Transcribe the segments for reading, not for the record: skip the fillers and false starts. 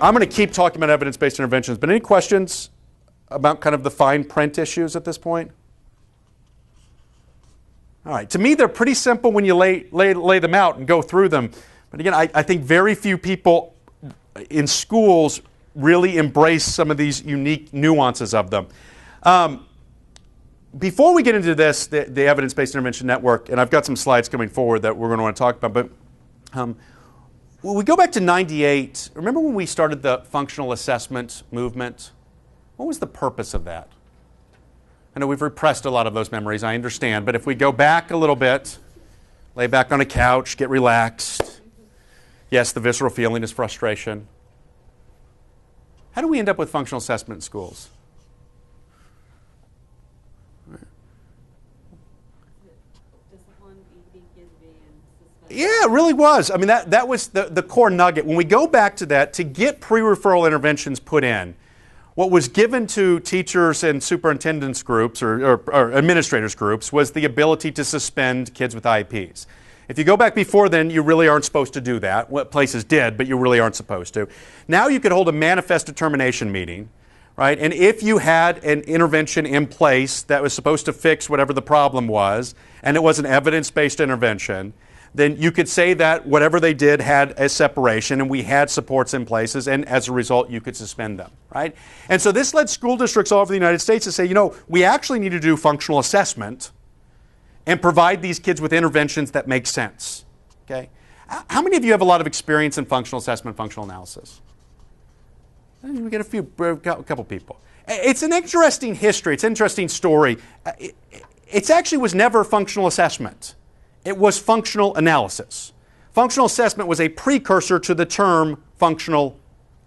I'm going to keep talking about evidence-based interventions, but any questions about kind of the fine print issues at this point? All right. To me, they're pretty simple when you lay them out and go through them. But again, I think very few people in schools really embrace some of these unique nuances of them. Before we get into this, the Evidence-Based Intervention Network, and I've got some slides coming forward that we're going to want to talk about, but when we go back to '98, remember when we started the functional assessment movement? What was the purpose of that? I know we've repressed a lot of those memories, I understand, but if we go back a little bit, lay back on a couch, get relaxed. Yes, the visceral feeling is frustration. How do we end up with functional assessment in schools? Yeah, it really was. I mean, that was the core nugget. When we go back to that, to get pre-referral interventions put in, what was given to teachers and superintendents groups or administrators groups was the ability to suspend kids with IEPs. If you go back before then, you really aren't supposed to do that. What places did, but you really aren't supposed to. Now you could hold a manifest determination meeting, right? And if you had an intervention in place that was supposed to fix whatever the problem was, and it was an evidence-based intervention, then you could say that whatever they did had a separation and we had supports in places, and as a result you could suspend them, right? And so this led school districts all over the United States to say, you know, we actually need to do functional assessment and provide these kids with interventions that make sense, okay? How many of you have a lot of experience in functional assessment, functional analysis? We get a couple people. It's an interesting history, it's an interesting story. It actually was never functional assessment. It was functional analysis. Functional assessment was a precursor to the term functional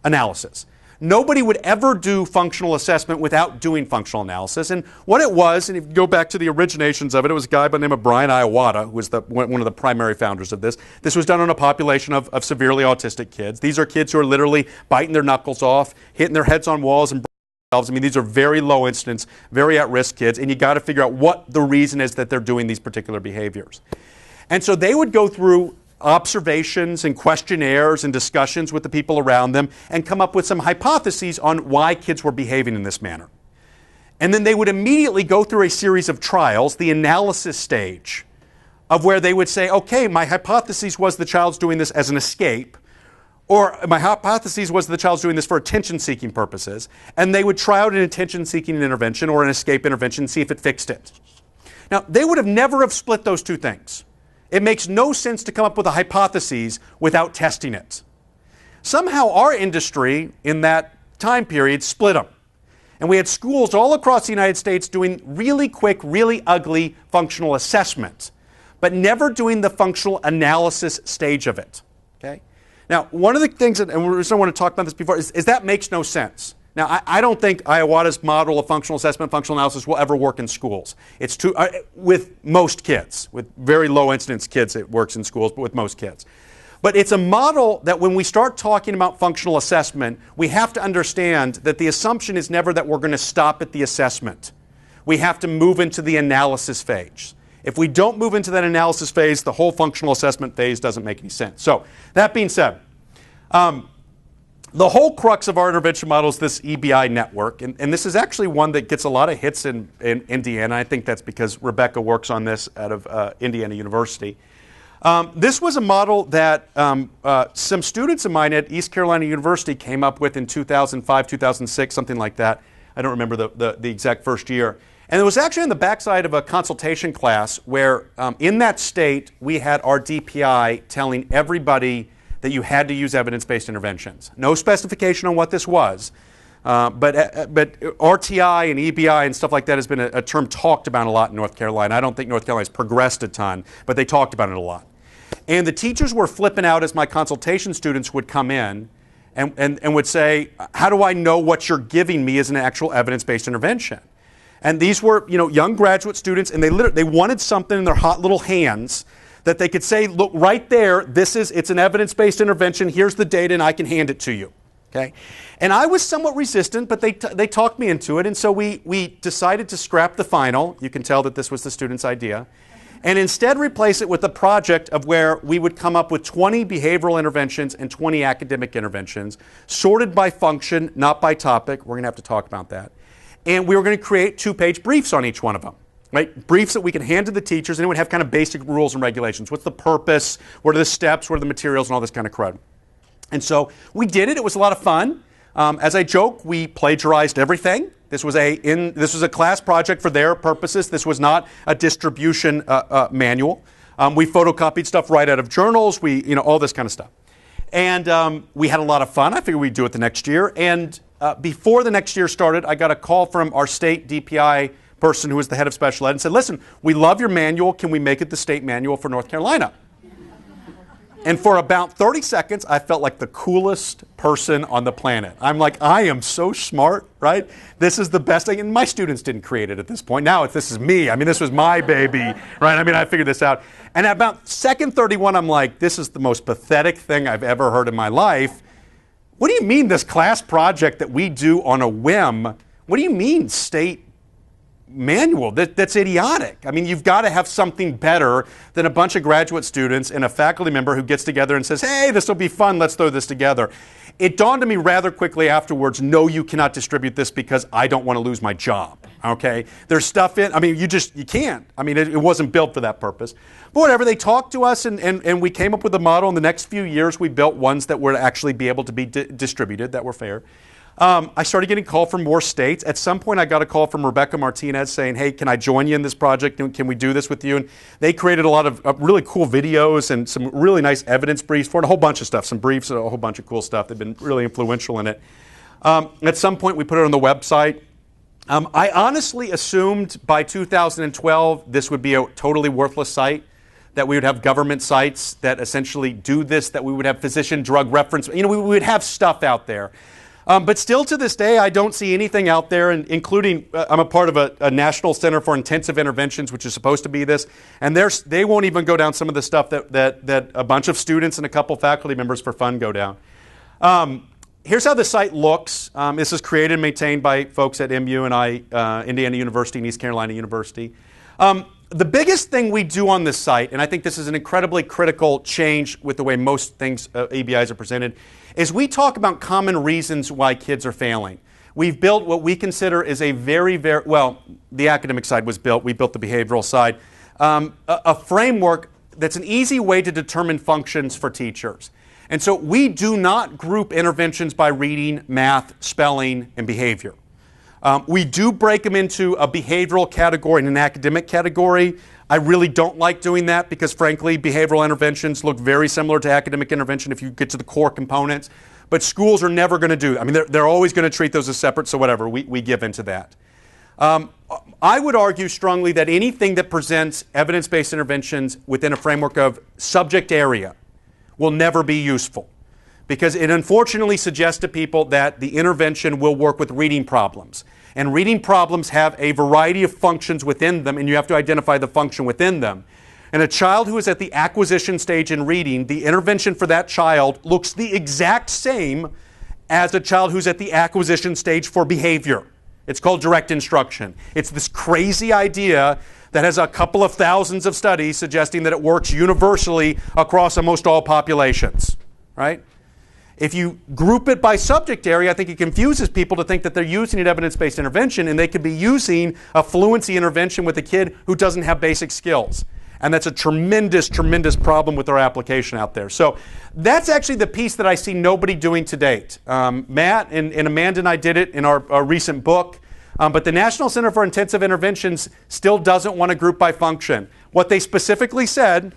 analysis. Nobody would ever do functional assessment without doing functional analysis. And what it was, and if you go back to the originations of it, it was a guy by the name of Brian Iwata, who was one of the primary founders of this. This was done on a population of severely autistic kids. These are kids who are literally biting their knuckles off, hitting their heads on walls, and I mean, these are very low incidence, very at-risk kids, and you got to figure out what the reason is that they're doing these particular behaviors. And so they would go through observations and questionnaires and discussions with the people around them and come up with some hypotheses on why kids were behaving in this manner. And then they would immediately go through a series of trials, the analysis stage, of where they would say, okay, my hypothesis was the child's doing this as an escape, or my hypothesis was the child's doing this for attention-seeking purposes, and they would try out an attention-seeking intervention or an escape intervention and see if it fixed it. Now, they would have never have split those two things. It makes no sense to come up with a hypothesis without testing it. Somehow our industry in that time period split them. And we had schools all across the United States doing really quick, really ugly functional assessment, but never doing the functional analysis stage of it. Okay? Now, one of the things, and we just don't want to talk about this before, is that makes no sense. Now, I don't think Iwata's model of functional assessment, functional analysis will ever work in schools. It's too, with most kids, with very low incidence kids it works in schools, but with most kids. But it's a model that when we start talking about functional assessment, we have to understand that the assumption is never that we're going to stop at the assessment. We have to move into the analysis phase. If we don't move into that analysis phase, the whole functional assessment phase doesn't make any sense. So, that being said, the whole crux of our intervention model is this EBI network, and this is actually one that gets a lot of hits in Indiana. I think that's because Rebecca works on this out of Indiana University. This was a model that some students of mine at East Carolina University came up with in 2005, 2006, something like that. I don't remember the exact first year. And it was actually on the backside of a consultation class where in that state we had our DPI telling everybody that you had to use evidence-based interventions. No specification on what this was, but RTI and EBI and stuff like that has been a term talked about a lot in North Carolina. I don't think North Carolina has progressed a ton, but they talked about it a lot. And the teachers were flipping out as my consultation students would come in and would say, how do I know what you're giving me is an actual evidence-based intervention? And these were, young graduate students, and they wanted something in their hot little hands that they could say, look, right there, it's an evidence-based intervention, here's the data, and I can hand it to you. Okay? And I was somewhat resistant, but they talked me into it, and so we decided to scrap the final. You can tell that this was the student's idea. and instead replace it with a project of where we would come up with 20 behavioral interventions and 20 academic interventions, sorted by function, not by topic. We're going to have to talk about that. And we were going to create 2-page briefs on each one of them. Right? Briefs that we could hand to the teachers, and it would have kind of basic rules and regulations. What's the purpose? What are the steps? What are the materials? And all this kind of crud. And so we did it. It was a lot of fun. As I joke, we plagiarized everything. This was a class project for their purposes. This was not a distribution manual. We photocopied stuff right out of journals. All this kind of stuff. And we had a lot of fun. I figured we'd do it the next year. And before the next year started, I got a call from our state DPI person who was the head of special ed and said, listen, we love your manual. Can we make it the state manual for North Carolina? And for about 30 seconds, I felt like the coolest person on the planet. I'm like, I am so smart, right? This is the best thing. And my students didn't create it at this point. Now this is me. I mean, this was my baby, right? I mean, I figured this out. And at about second 31, I'm like, this is the most pathetic thing I've ever heard in my life. What do you mean this class project that we do on a whim? What do you mean state manual? That's idiotic. I mean, you've got to have something better than a bunch of graduate students and a faculty member who gets together and says, hey, this will be fun, let's throw this together. It dawned on me rather quickly afterwards, no, you cannot distribute this because I don't want to lose my job, okay? There's stuff in, I mean, you can't. I mean, it wasn't built for that purpose. But whatever, they talked to us and we came up with a model. In the next few years, we built ones that would actually be able to be distributed, that were fair. I started getting called from more states. At some point, I got a call from Rebecca Martinez saying, hey, can I join you in this project? Can we do this with you? And they created a lot of really cool videos and some really nice evidence briefs for it, a whole bunch of stuff, some briefs, and a whole bunch of cool stuff. They've been really influential in it. At some point, we put it on the website. I honestly assumed by 2012 this would be a totally worthless site, that we would have government sites that essentially do this, that we would have physician drug reference. We would have stuff out there. But still to this day, I don't see anything out there, including I'm a part of a National Center for Intensive Interventions, which is supposed to be this, and they won't even go down some of the stuff that a bunch of students and a couple faculty members for fun go down. Here's how the site looks. This is created and maintained by folks at MU and Indiana University and East Carolina University. The biggest thing we do on this site, and I think this is an incredibly critical change with the way most things, ABIs are presented, is we talk about common reasons why kids are failing. We've built what we consider is a very, well, the academic side was built, we built the behavioral side, a framework that's an easy way to determine functions for teachers. And so we do not group interventions by reading, math, spelling, and behavior. We do break them into a behavioral category and an academic category. I really don't like doing that because, frankly, behavioral interventions look very similar to academic intervention if you get to the core components. But schools are never going to do that. I mean, they're always going to treat those as separate, so whatever, we give into that. I would argue strongly that anything that presents evidence-based interventions within a framework of subject area will never be useful, because it unfortunately suggests to people that the intervention will work with reading problems. And reading problems have a variety of functions within them, and you have to identify the function within them. And a child who is at the acquisition stage in reading, the intervention for that child looks the exact same as a child who's at the acquisition stage for behavior. It's called direct instruction. It's this crazy idea that has a couple of thousands of studies suggesting that it works universally across almost all populations, right? If you group it by subject area, I think it confuses people to think that they're using an evidence-based intervention, and they could be using a fluency intervention with a kid who doesn't have basic skills. And that's a tremendous, tremendous problem with our application out there. So that's actually the piece that I see nobody doing to date. Matt and Amanda and I did it in our recent book. But the National Center for Intensive Interventions still doesn't want to group by function. What they specifically said,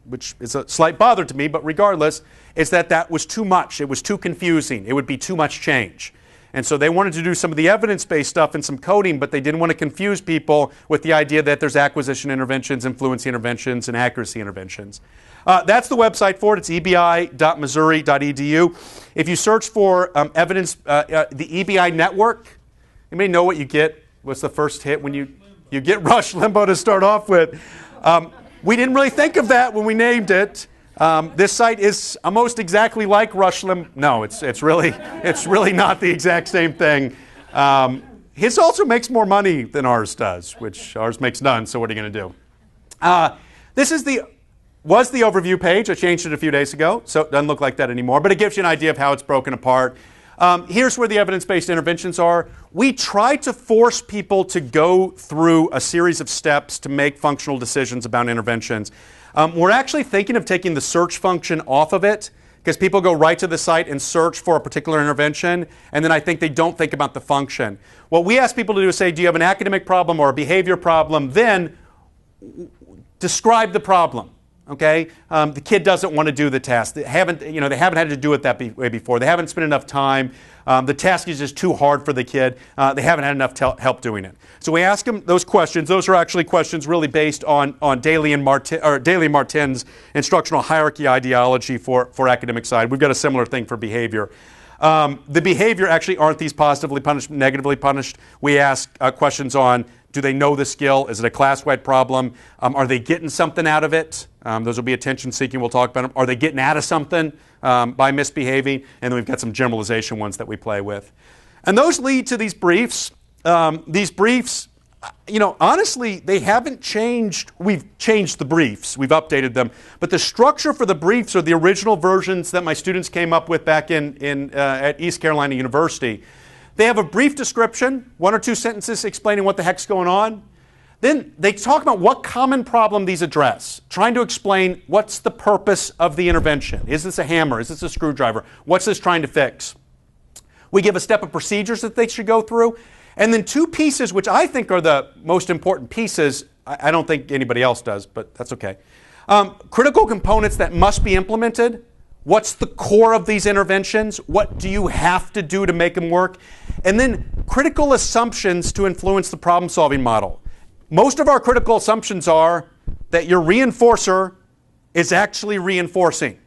which is a slight bother to me, but regardless, is that that was too much. It was too confusing. It would be too much change. And so they wanted to do some of the evidence-based stuff and some coding, but they didn't want to confuse people with the idea that there's acquisition interventions, and fluency interventions, and accuracy interventions. That's the website for it. It's ebi.missouri.edu. If you search for evidence, the EBI network, anybody know what you get? What's the first hit when you get Rush Limbaugh to start off with? We didn't really think of that when we named it. This site is almost exactly like Rush Limbaugh. No, it's really not the exact same thing. His also makes more money than ours does, which ours makes none, so what are you going to do? This is was the overview page. I changed it a few days ago, so it doesn't look like that anymore, but it gives you an idea of how it's broken apart. Here's where the evidence-based interventions are. We try to force people to go through a series of steps to make functional decisions about interventions. We're actually thinking of taking the search function off of it, because people go right to the site and search for a particular intervention, and then I think they don't think about the function. What we ask people to do is say, do you have an academic problem or a behavior problem? Then describe the problem. Okay, the kid doesn't want to do the task. They haven't had to do it that way before. They haven't spent enough time. The task is just too hard for the kid. They haven't had enough help doing it. So we ask them those questions. Those are actually questions really based on Daly and Martin's instructional hierarchy ideology for academic side. We've got a similar thing for behavior. The behavior actually aren't these positively punished, negatively punished. We ask questions on, do they know the skill? Is it a class-wide problem? Are they getting something out of it? Those will be attention-seeking. We'll talk about them. Are they getting out of something by misbehaving? And then we've got some generalization ones that we play with. And those lead to these briefs. These briefs, honestly, they haven't changed. We've changed the briefs. We've updated them. But the structure for the briefs are the original versions that my students came up with back at East Carolina University. They have a brief description, 1 or 2 sentences explaining what the heck's going on. Then they talk about what common problem these address, trying to explain what's the purpose of the intervention. Is this a hammer? Is this a screwdriver? What's this trying to fix? We give a step of procedures that they should go through. And then 2 pieces, which I think are the most important pieces. I don't think anybody else does, but that's okay. Critical components that must be implemented. What's the core of these interventions? What do you have to do to make them work? And then critical assumptions to influence the problem-solving model. Most of our critical assumptions are that your reinforcer is actually reinforcing,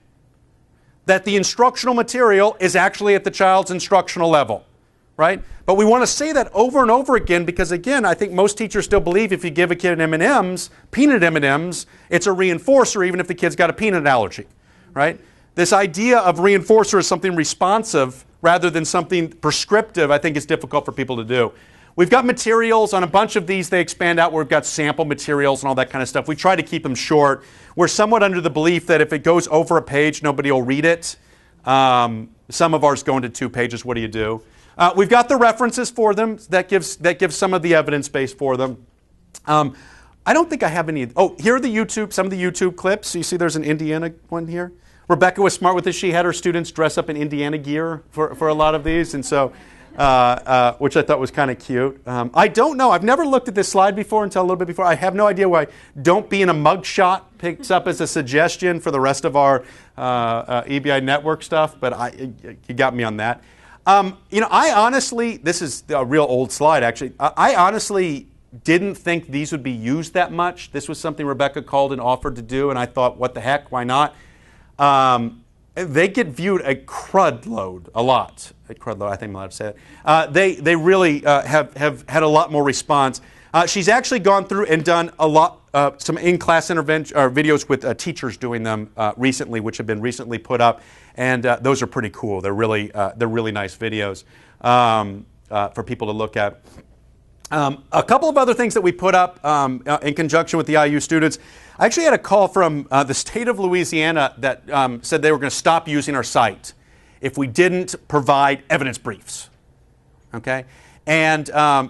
that the instructional material is actually at the child's instructional level, right? But we want to say that over and over again because, again, I think most teachers still believe if you give a kid M&Ms, peanut M&Ms, it's a reinforcer even if the kid's got a peanut allergy, right? This idea of reinforcer as something responsive rather than something prescriptive, I think is difficult for people to do. We've got materials on a bunch of these. They expand out. We've got sample materials and all that kind of stuff. We try to keep them short. We're somewhat under the belief that if it goes over a page, nobody will read it. Some of ours go into 2 pages. What do you do? We've got the references for them that gives some of the evidence base for them. I don't think I have any. Oh, here are some of the YouTube clips. So you see there's an Indiana one here. Rebecca was smart with this. She had her students dress up in Indiana gear for a lot of these, and so which I thought was kind of cute. I don't know. I've never looked at this slide before until a little bit before. I have no idea why "don't be in a mugshot" picks up as a suggestion for the rest of our EBI network stuff, but you got me on that. I honestly, this is a real old slide actually. I honestly didn't think these would be used that much. This was something Rebecca called and offered to do, and I thought, what the heck, why not? They get viewed a crud load, a lot. A crud load, I think I'm allowed to say it. They really have had a lot more response. She's actually gone through and done a lot, some in-class intervention videos with teachers doing them recently, which have been recently put up, and those are pretty cool. They're really nice videos for people to look at. A couple of other things that we put up in conjunction with the IU students. I actually had a call from the state of Louisiana that said they were going to stop using our site if we didn't provide evidence briefs. Okay? And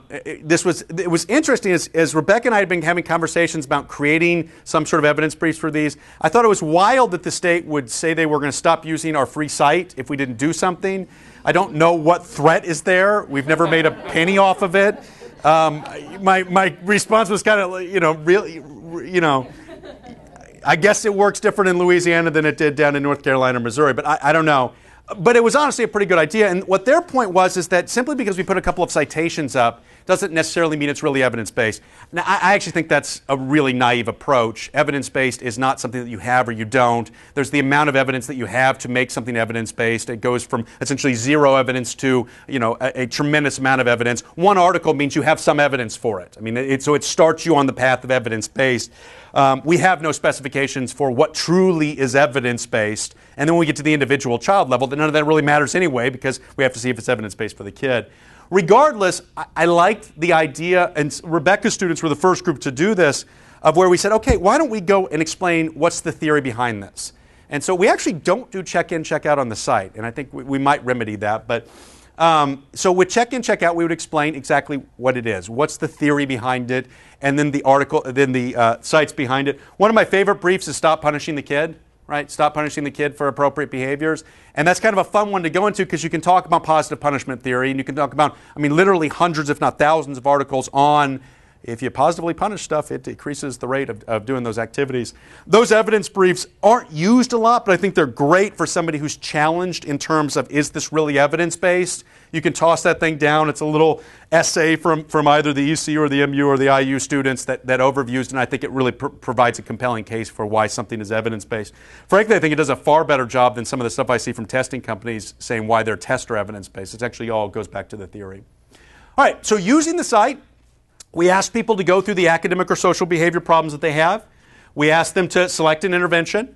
it was interesting as Rebecca and I had been having conversations about creating some sort of evidence briefs for these. I thought it was wild that the state would say they were going to stop using our free site if we didn't do something. I don't know what threat is there. We've never made a penny off of it. My response was kind of, really, I guess it works different in Louisiana than it did down in North Carolina or Missouri, but I don't know. But it was honestly a pretty good idea. And what their point was is that simply because we put a couple of citations up doesn't necessarily mean it's really evidence-based. Now, I actually think that's a really naive approach. Evidence-based is not something that you have or you don't. There's the amount of evidence that you have to make something evidence-based. It goes from essentially zero evidence to a tremendous amount of evidence. One article means you have some evidence for it. I mean, so it starts you on the path of evidence-based. We have no specifications for what truly is evidence-based. And then when we get to the individual child level, then none of that really matters anyway because we have to see if it's evidence-based for the kid. Regardless, I liked the idea, and Rebecca's students were the first group to do this, of where we said, okay, why don't we go and explain what's the theory behind this? And so we actually don't do check-in, check-out on the site, and I think we might remedy that. But so with check-in, check-out, we would explain exactly what it is, what's the theory behind it, and then the article, then the sites behind it. One of my favorite briefs is Stop Punishing the Kid, right? Stop punishing the kid for appropriate behaviors. And that's kind of a fun one to go into because you can talk about positive punishment theory, and you can talk about, I mean, literally hundreds, if not thousands of articles on if you positively punish stuff, it decreases the rate of doing those activities. Those evidence briefs aren't used a lot, but I think they're great for somebody who's challenged in terms of, is this really evidence-based? You can toss that thing down. It's a little essay from either the ECU or the MU or the IU students that overviews, and I think it really provides a compelling case for why something is evidence-based. Frankly, I think it does a far better job than some of the stuff I see from testing companies saying why their tests are evidence-based. It actually all goes back to the theory. All right, so using the site, we ask people to go through the academic or social behavior problems that they have. We ask them to select an intervention.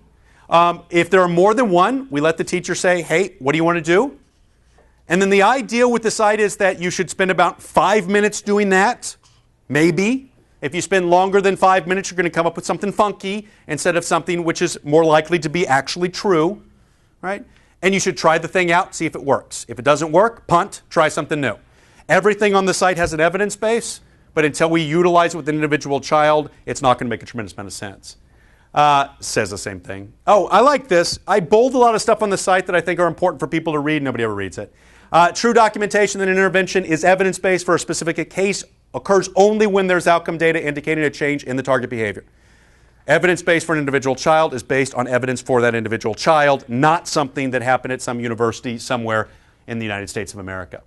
If there are more than one, we let the teacher say, hey, what do you want to do? And then the idea with the site is that you should spend about 5 minutes doing that, maybe. If you spend longer than 5 minutes, you're going to come up with something funky instead of something which is more likely to be actually true, right? And you should try the thing out, see if it works. If it doesn't work, punt, try something new. Everything on the site has an evidence base. But until we utilize it with an individual child, it's not going to make a tremendous amount of sense. Says the same thing. Oh, I like this. I bold a lot of stuff on the site that I think are important for people to read. Nobody ever reads it. True documentation that an intervention is evidence-based for a specific case occurs only when there's outcome data indicating a change in the target behavior. Evidence-based for an individual child is based on evidence for that individual child, not something that happened at some university somewhere in the United States of America.